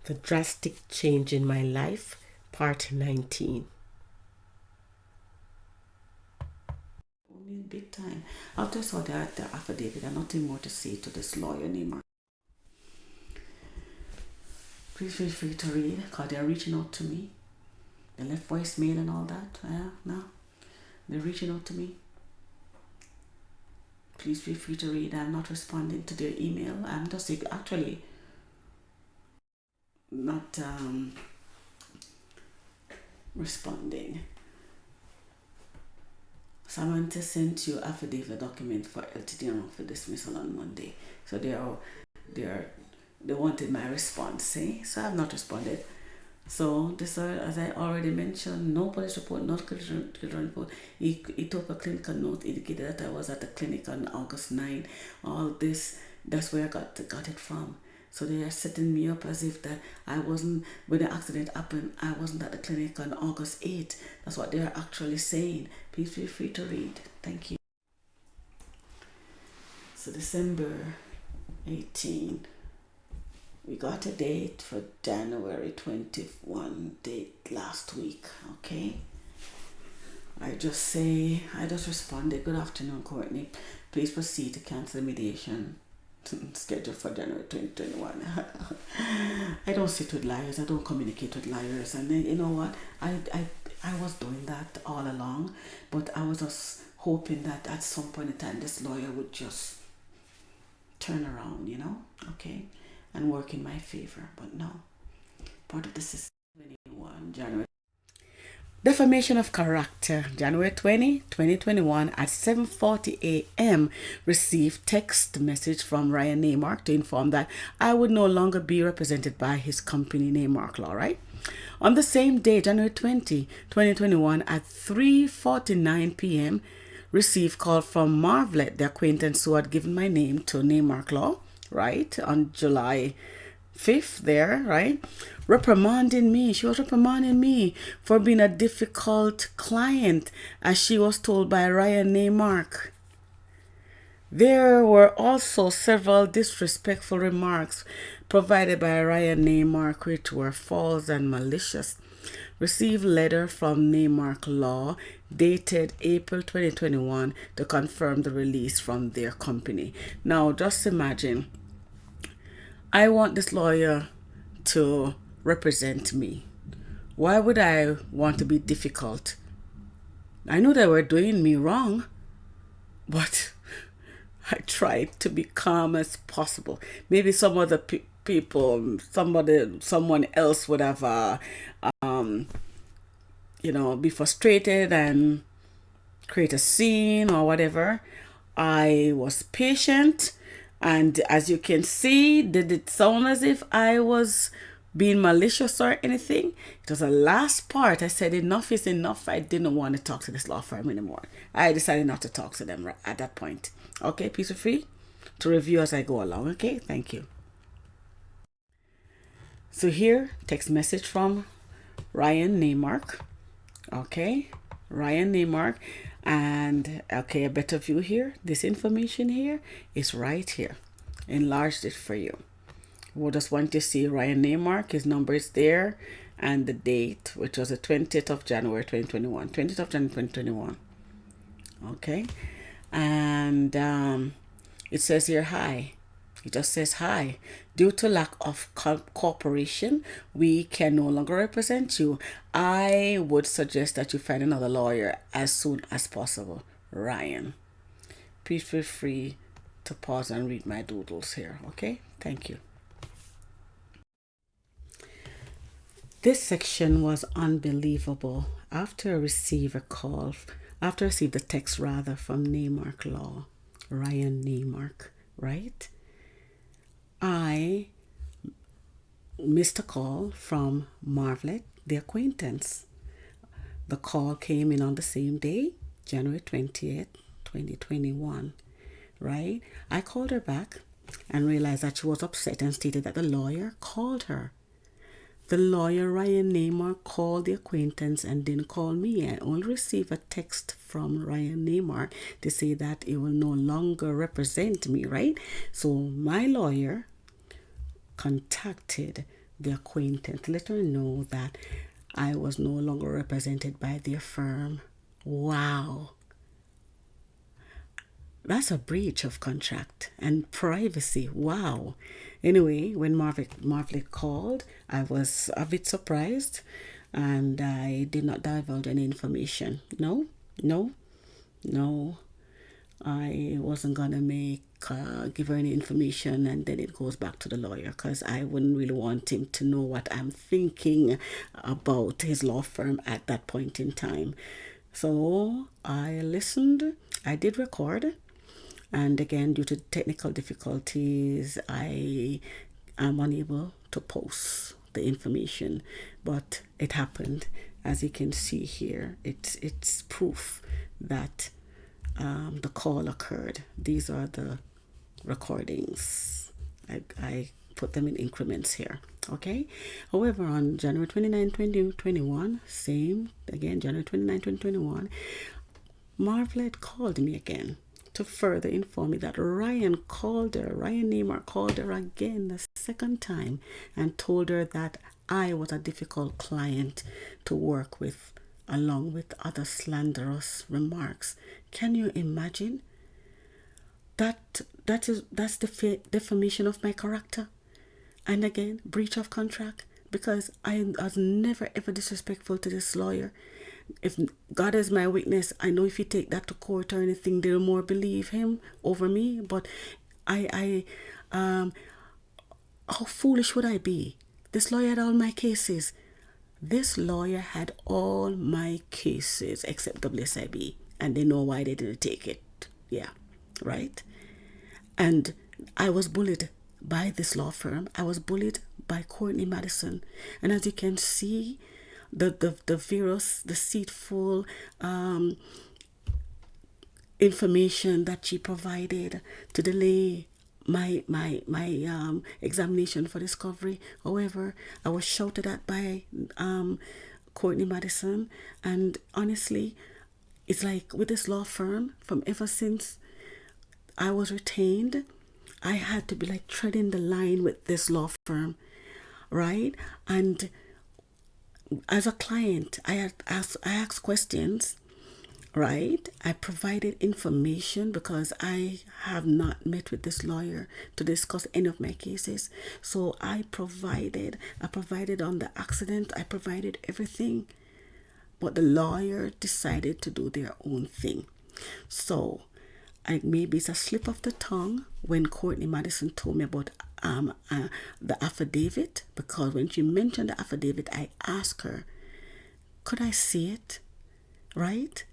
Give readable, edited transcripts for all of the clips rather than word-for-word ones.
The Drastic Change in My Life, Part 19. Big time. After I saw the affidavit, and nothing more to say to this lawyer named. Please feel free to read, because they're reaching out to me. They left voicemail and all that. No, they're reaching out to me. Please feel free to read. I'm not responding to their email. I'm just actually not responding. Samantha sent you affidavit document for LTD and for dismissal on Monday. So they wanted my response, so I have not responded. So this, as I already mentioned, no police report, no children report. He took a clinical note, indicated that I was at the clinic on August 9. All this, that's where I got it from. So they are setting me up as if that I wasn't, when the accident happened, I wasn't at the clinic on August 8. That's what they're actually saying. Please feel free to read. Thank you. So December 18, we got a date for January 21, date last week, okay? I just responded, good afternoon, Courtney. Please proceed to cancel mediation scheduled for January 2021. I don't sit with liars. I don't communicate with liars. And then, you know what? I was doing that all along, but I was just hoping that at some point in time, this lawyer would just turn around, okay, and work in my favor. But no. Part of the system, 21, January. Defamation of character, January 20, 2021 at 7:40 a.m. received text message from Ryan Neymark to inform that I would no longer be represented by his company, Neymark Law, right? On the same day, January 20, 2021 at 3:49 p.m. received call from Marvlet, the acquaintance who had given my name to Neymark Law, right, on July 5th there, right? Reprimanding me. She was reprimanding me for being a difficult client, as she was told by Ryan Neymark. There were also several disrespectful remarks provided by Ryan Neymark, which were false and malicious. Received letter from Neymark Law dated April 2021 to confirm the release from their company. Now, just imagine, I want this lawyer to represent me. Why would I want to be difficult? I knew they were doing me wrong, but I tried to be calm as possible. Maybe some other people, someone else would have, be frustrated and create a scene or whatever. I was patient. And as you can see, did it sound as if I was being malicious or anything? It was the last part. I said enough is enough. I didn't want to talk to this law firm anymore. I decided not to talk to them at that point. Okay, please feel free to review as I go along. Okay, thank you. So here, text message from Ryan Neymark. Okay, Ryan Neymark. And okay, a better view here. This information here is right here. Enlarged it for you. We'll just want to see Ryan Neymark. His number is there. And the date, which was the 20th of January 2021. 20th of January 2021. Okay. And it says here, hi. It just says, hi. Due to lack of cooperation, we can no longer represent you. I would suggest that you find another lawyer as soon as possible. Ryan. Please feel free to pause and read my doodles here. Okay? Thank you. This section was unbelievable. After I received the text from Neymark Law, Ryan Neymark, right? I missed a call from Marvlet, the acquaintance. The call came in on the same day, January 20th, 2021, right? I called her back and realized that she was upset and stated that the lawyer called her. The lawyer, Ryan Neymark, called the acquaintance and didn't call me. I only received a text from Ryan Neymark to say that he will no longer represent me, right? So my lawyer contacted the acquaintance, let her know that I was no longer represented by their firm. Wow. That's a breach of contract and privacy. Wow. Anyway, when Marvin called, I was a bit surprised and I did not divulge any information. No, no, no. I wasn't going to give her any information and then it goes back to the lawyer, because I wouldn't really want him to know what I'm thinking about his law firm at that point in time. So I listened. I did record. And again, due to technical difficulties, I am unable to post the information, but it happened. As you can see here, it's proof that the call occurred. These are the recordings. I put them in increments here. Okay. However, on January 29, 2021, same again, January 29, 2021, Marvlet called me again to further inform me that Ryan Neymar called her again the second time and told her that I was a difficult client to work with, along with other slanderous remarks. Can you imagine? That's the defamation of my character. And again, breach of contract, because I was never ever disrespectful to this lawyer. If God is my witness, I know if you take that to court or anything, they'll more believe him over me. But how foolish would I be? This lawyer had all my cases. This lawyer had all my cases except WSIB, and they know why they didn't take it. Yeah, right? And I was bullied by this law firm. I was bullied by Courtney Madison. And as you can see, the various deceitful information that she provided to delay my examination for discovery. However, I was shouted at by Courtney Madison, and honestly, it's like with this law firm, from ever since I was retained, I had to be like treading the line with this law firm, right? And as a client, I asked questions, right? I provided information because I have not met with this lawyer to discuss any of my cases. So I provided on the accident, I provided everything. But the lawyer decided to do their own thing. So maybe it's a slip of the tongue when Courtney Madison told me about the affidavit, because when she mentioned the affidavit, I asked her, could I see it? Right?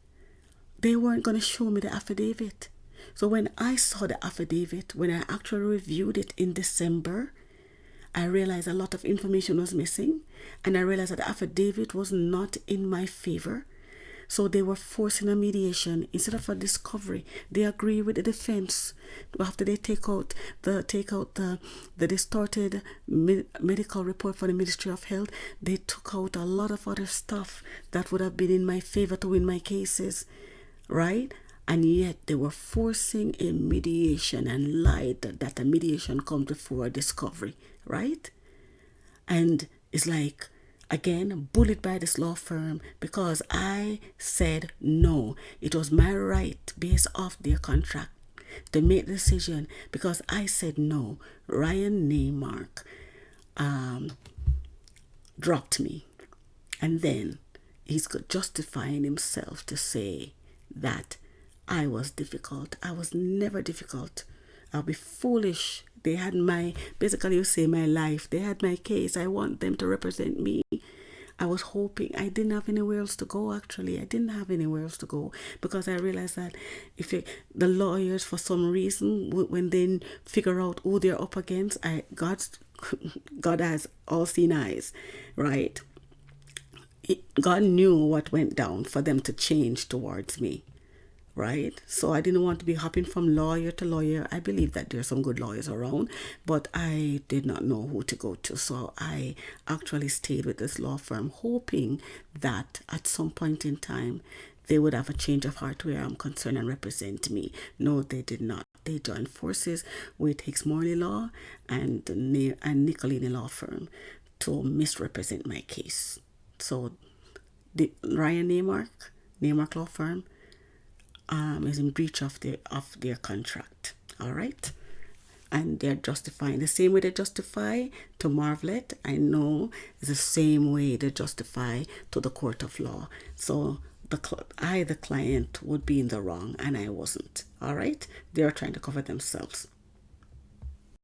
They weren't going to show me the affidavit. So when I saw the affidavit, when I actually reviewed it in December, I realized a lot of information was missing, and I realized that the affidavit was not in my favor. So they were forcing a mediation instead of a discovery. They agree with the defense after they take out the distorted medical report for the Ministry of Health. They took out a lot of other stuff that would have been in my favor to win my cases, right? And yet they were forcing a mediation and lied that a mediation comes before a discovery, right? And it's like, again, bullied by this law firm because I said no. It was my right, based off their contract, to make the decision because I said no. Ryan Neymar dropped me. And then he's justifying himself to say that I was difficult. I was never difficult. I'll be foolish. They had basically you say my life. They had my case. I want them to represent me. I was hoping. I didn't have anywhere else to go, actually. I didn't have anywhere else to go because I realized that the lawyers, for some reason, when they figure out who they're up against, God has all-seeing eyes, right? God knew what went down for them to change towards me. Right? So I didn't want to be hopping from lawyer to lawyer. I believe that there are some good lawyers around, but I did not know who to go to. So I actually stayed with this law firm, hoping that at some point in time, they would have a change of heart where I'm concerned and represent me. No, they did not. They joined forces with Hicks Morley Law and Nicolini Law Firm to misrepresent my case. So the Ryan Neymark law firm is in breach of their contract. All right. And they're justifying the same way they justify to Marvlet. I know it's the same way they justify to the court of law. So the client, would be in the wrong, and I wasn't. All right, they're trying to cover themselves.